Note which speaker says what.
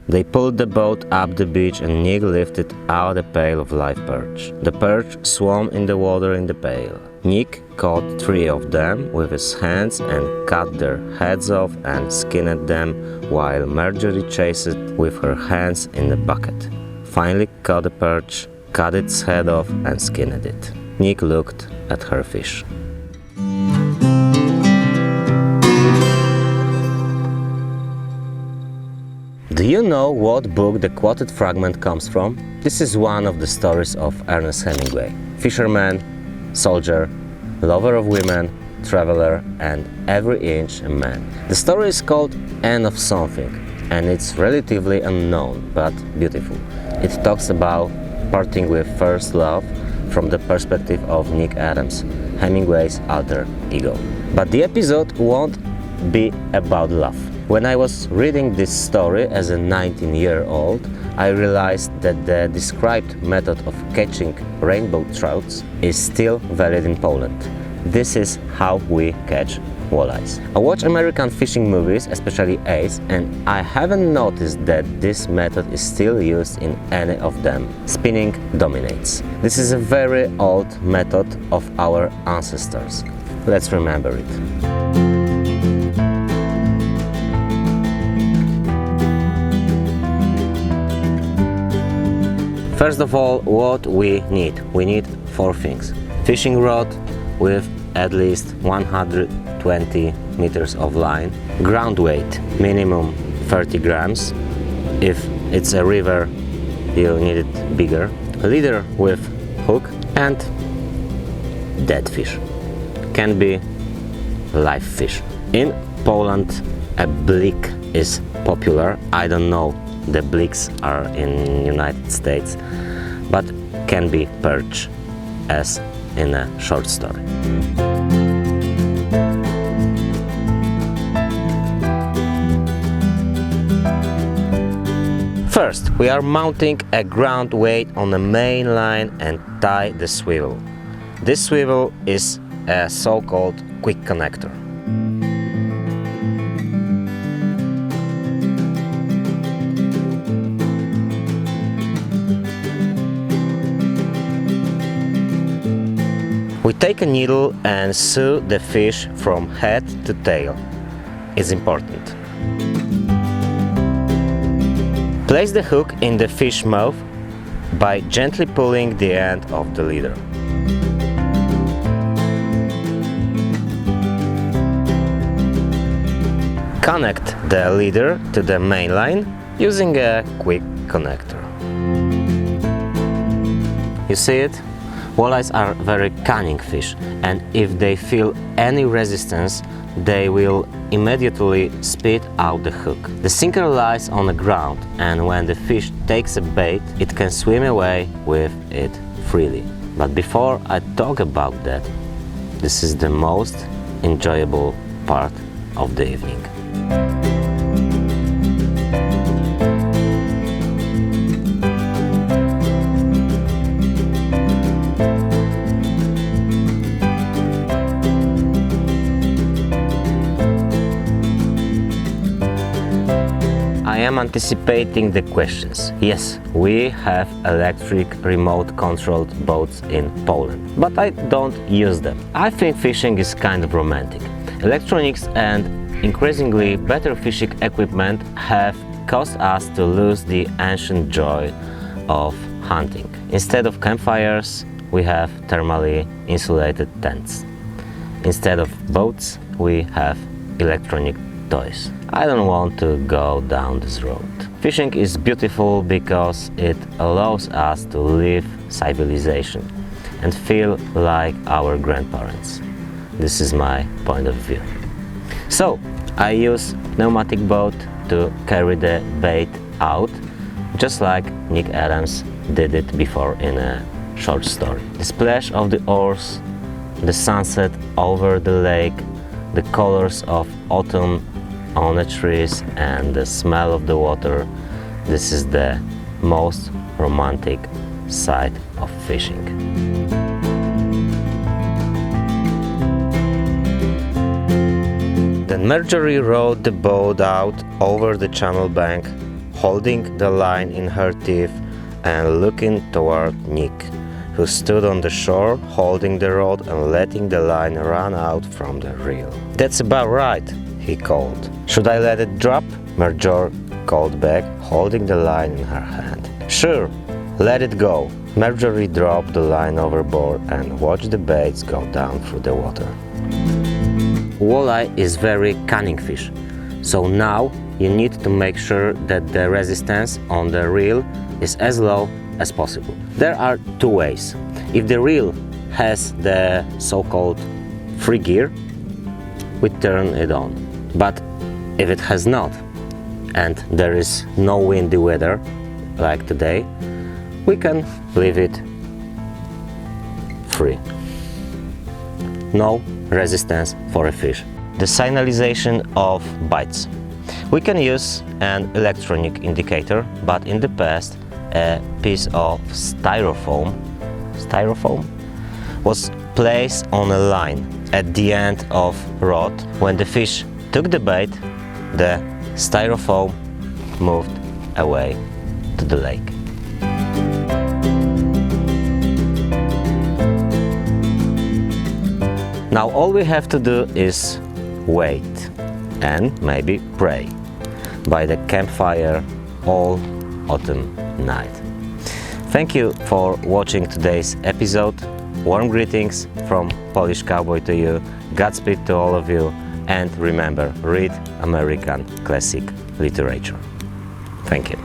Speaker 1: They pulled the boat up the beach and Nick lifted out a pail of live perch. The perch swam in the water in the pail. Nick caught 3 of them with his hands and cut their heads off and skinned them, while Marjorie chased it with her hands in the bucket. Finally caught the perch, cut its head off and skinned it. Nick looked at her fish. Do you know what book the quoted fragment comes from? This is one of the stories of Ernest Hemingway. Fisherman, soldier, lover of women, traveler, and every inch a man. The story is called End of Something, and it's relatively unknown but beautiful. It talks about parting with first love from the perspective of Nick Adams, Hemingway's alter ego. But the episode won't be about love. When I was reading this story as a 19-year-old, I realized that the described method of catching rainbow trouts is still valid in Poland. This is how we catch walleyes. I watch American fishing movies, especially Ace, and I haven't noticed that this method is still used in any of them. Spinning dominates. This is a very old method of our ancestors. Let's remember it. First of all, what we need? We need 4 things. Fishing rod with at least 120 meters of line. Ground weight, minimum 30 grams. If it's a river, you need it bigger. Leader with hook and dead fish. Can be live fish. In Poland, a blik is popular. I don't know the bliks are in United States, but can be perch, as in a short story. First, we are mounting a ground weight on the main line and tie the swivel. This swivel is a so-called quick connector. We take a needle and sew the fish from head to tail. It's important. Place the hook in the fish mouth by gently pulling the end of the leader. Connect the leader to the main line using a quick connector. You see it? Walleyes are very cunning fish, and if they feel any resistance, they will immediately spit out the hook. The sinker lies on the ground, and when the fish takes a bait, it can swim away with it freely. But before I talk about that, this is the most enjoyable part of the evening. I am anticipating the questions. Yes, we have electric remote-controlled boats in Poland, but I don't use them. I think fishing is kind of romantic. Electronics and increasingly better fishing equipment have caused us to lose the ancient joy of hunting. Instead of campfires, we have thermally insulated tents. Instead of boats, we have electronic toys. I don't want to go down this road. Fishing is beautiful because it allows us to live civilization and feel like our grandparents. This is my point of view. So, I use pneumatic boat to carry the bait out, just like Nick Adams did it before in a short story. The splash of the oars, the sunset over the lake, the colors of autumn on the trees and the smell of the water. This is the most romantic side of fishing. Then Marjorie rowed the boat out over the channel bank, holding the line in her teeth and looking toward Nick, who stood on the shore holding the rod and letting the line run out from the reel. "That's about right," he called. "Should I let it drop?" Marjorie called back, holding the line in her hand. "Sure, let it go." Marjorie dropped the line overboard and watched the baits go down through the water. Walleye is very cunning fish, so now you need to make sure that the resistance on the reel is as low as possible. There are two ways. If the reel has the so-called free gear, we turn it on. But if it has not, and there is no windy weather like today, we can leave it free. No resistance for a fish. The signalization of bites. We can use an electronic indicator, but in the past a piece of styrofoam was placed on a line at the end of rod. When the fish took the bait, the styrofoam moved away to the lake. Now all we have to do is wait and maybe pray by the campfire all autumn night. Thank you for watching today's episode. Warm greetings from Polish Cowboy to you. Godspeed to all of you, and remember, read American classic literature. Thank you.